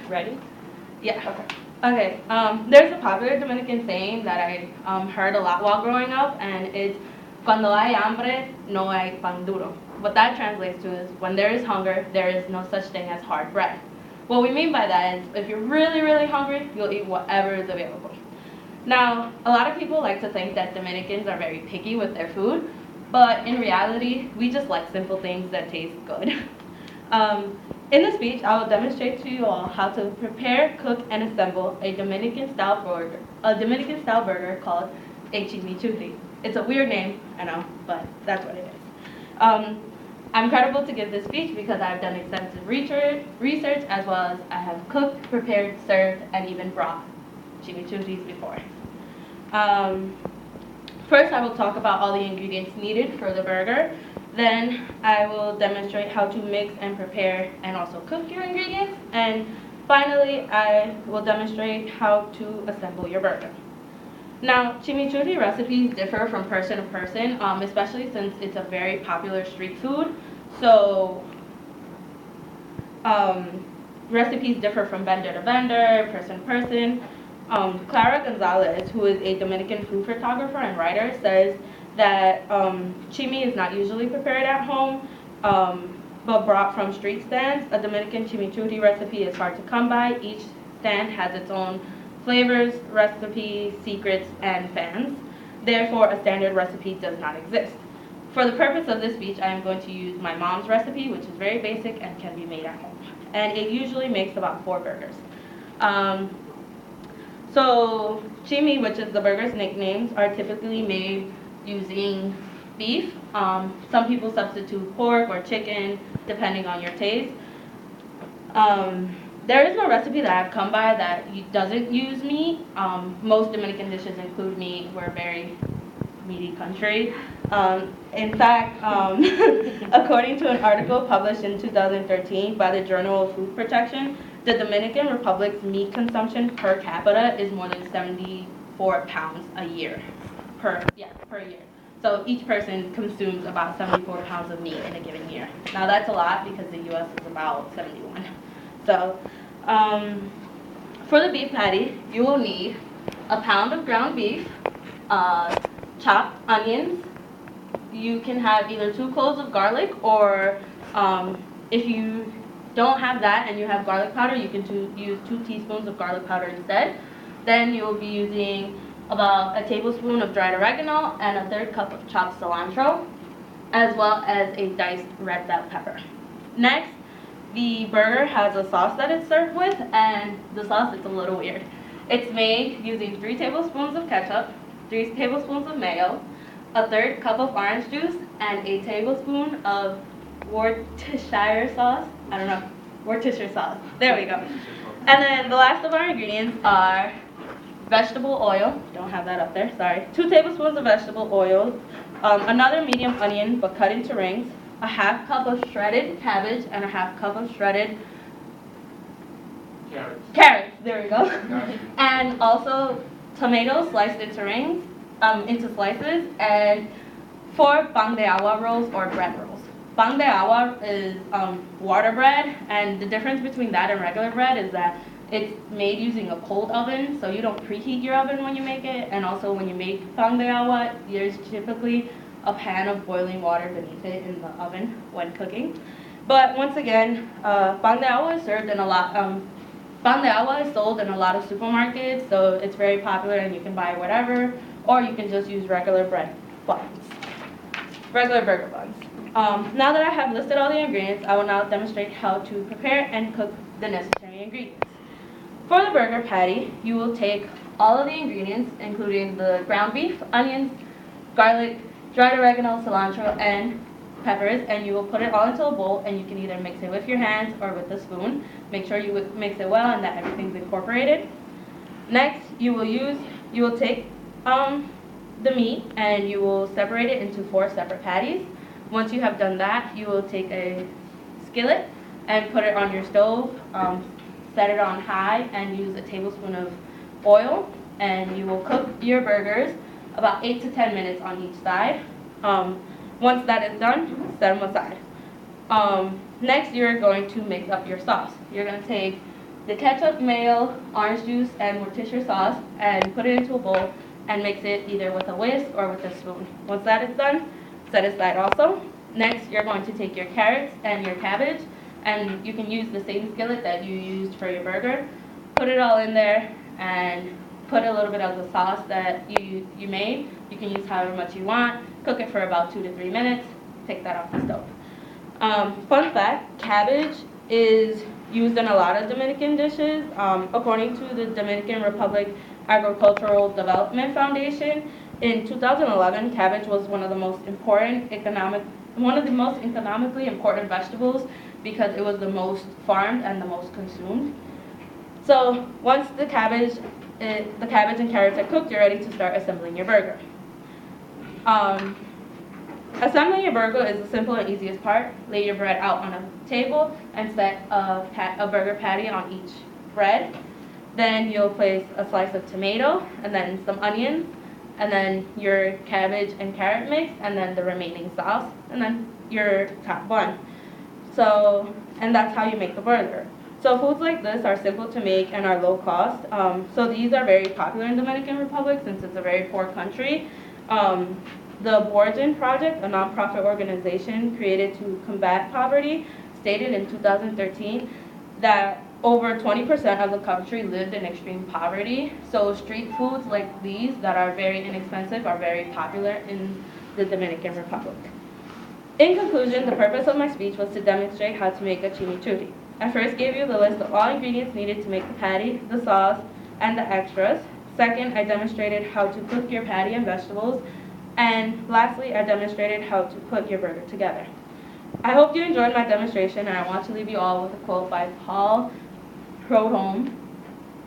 Ready? Yeah. Okay. There's a popular Dominican saying that I heard a lot while growing up, and it's "Cuando hay hambre, no hay pan duro." What that translates to is when there is hunger, there is no such thing as hard bread. What we mean by that is if you're really, really hungry, you'll eat whatever is available. Now, a lot of people like to think that Dominicans are very picky with their food, but in reality, we just like simple things that taste good. In this speech, I will demonstrate to you all how to prepare, cook, and assemble a Dominican-style burger called a chimichurri. It's a weird name, I know, but that's what it is. I'm credible to give this speech because I've done extensive research as well as I have cooked, prepared, served, and even brought chimichurris before. First, I will talk about all the ingredients needed for the burger. Then I will demonstrate how to mix and prepare and also cook your ingredients. And finally, I will demonstrate how to assemble your burger. Now, chimichurri recipes differ from person to person, especially since it's a very popular street food. So recipes differ from vendor to vendor, person to person. Clara Gonzalez, who is a Dominican food photographer and writer, says that chimi is not usually prepared at home, but brought from street stands. A Dominican chimichurri recipe is hard to come by. Each stand has its own flavors, recipes, secrets, and fans. Therefore, a standard recipe does not exist. For the purpose of this speech, I am going to use my mom's recipe, which is very basic and can be made at home. And it usually makes about 4 burgers. So chimi, which is the burger's nicknames, are typically made using beef. Some people substitute pork or chicken, depending on your taste. There is no recipe that I've come by that doesn't use meat. Most Dominican dishes include meat. We're a very meaty country. In fact, according to an article published in 2013 by the Journal of Food Protection, the Dominican Republic's meat consumption per capita is more than 74 pounds a year. Per year. So each person consumes about 74 pounds of meat in a given year. Now that's a lot because the U.S. is about 71. So for the beef patty, you will need a pound of ground beef, chopped onions. You can have either 2 cloves of garlic, or if you don't have that and you have garlic powder, you can use 2 teaspoons of garlic powder instead. Then you will be using about a tablespoon of dried oregano and a 1/3 cup of chopped cilantro, as well as a diced red bell pepper. Next, the burger has a sauce that it's served with, and the sauce is a little weird. It's made using 3 tablespoons of ketchup, 3 tablespoons of mayo, a 1/3 cup of orange juice, and a tablespoon of Worcestershire sauce. I don't know, Worcestershire sauce. There we go. And then the last of our ingredients are vegetable oil. Don't have that up there, sorry. 2 tablespoons of vegetable oil, another medium onion but cut into rings, a 1/2 cup of shredded cabbage, and a 1/2 cup of shredded carrots. There we go. And also tomatoes sliced into rings, into slices, and 4 pan de agua rolls or bread rolls. Pan de agua is water bread, and the difference between that and regular bread is that it's made using a cold oven, so you don't preheat your oven when you make it. And also when you make pan de agua, there's typically a pan of boiling water beneath it in the oven when cooking. But once again, pan de agua is served in a lot. Pan de agua is sold in a lot of supermarkets, so it's very popular, and you can buy whatever, or you can just use regular bread buns, regular burger buns. Now that I have listed all the ingredients, I will now demonstrate how to prepare and cook the necessary ingredients. For the burger patty, you will take all of the ingredients, including the ground beef, onions, garlic, dried oregano, cilantro, and peppers, and you will put it all into a bowl, and you can either mix it with your hands or with a spoon. Make sure you mix it well and that everything's incorporated. Next, you will take the meat and you will separate it into 4 separate patties. Once you have done that, you will take a skillet and put it on your stove, set it on high, and use a tablespoon of oil, and you will cook your burgers about 8 to 10 minutes on each side. Once that is done, set them aside. Next, you're going to mix up your sauce. You're going to take the ketchup, mayo, orange juice, and Worcestershire sauce and put it into a bowl and mix it either with a whisk or with a spoon. Once that is done, set aside also. Next, you're going to take your carrots and your cabbage, and you can use the same skillet that you used for your burger. Put it all in there and put a little bit of the sauce that you made. You can use however much you want. Cook it for about 2 to 3 minutes. Take that off the stove. Fun fact, cabbage is used in a lot of Dominican dishes. According to the Dominican Republic Agricultural Development Foundation, in 2011, cabbage was one of the most economically important vegetables because it was the most farmed and the most consumed. So once the cabbage and carrots are cooked, you're ready to start assembling your burger. Assembling your burger is the simple and easiest part. Lay your bread out on a table and set a burger patty on each bread. Then you'll place a slice of tomato and then some onions and then your cabbage and carrot mix and then the remaining sauce and then your top bun. And that's how you make the burger. So foods like this are simple to make and are low cost. So these are very popular in Dominican Republic since it's a very poor country. The Borgen Project, a nonprofit organization created to combat poverty, stated in 2013 that over 20% of the country lived in extreme poverty. So street foods like these that are very inexpensive are very popular in the Dominican Republic. In conclusion, the purpose of my speech was to demonstrate how to make a chimichurri. I first gave you the list of all ingredients needed to make the patty, the sauce, and the extras. Second, I demonstrated how to cook your patty and vegetables. And lastly, I demonstrated how to put your burger together. I hope you enjoyed my demonstration, and I want to leave you all with a quote by Paul Prudhomme,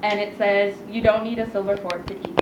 and it says, "You don't need a silver fork to eat."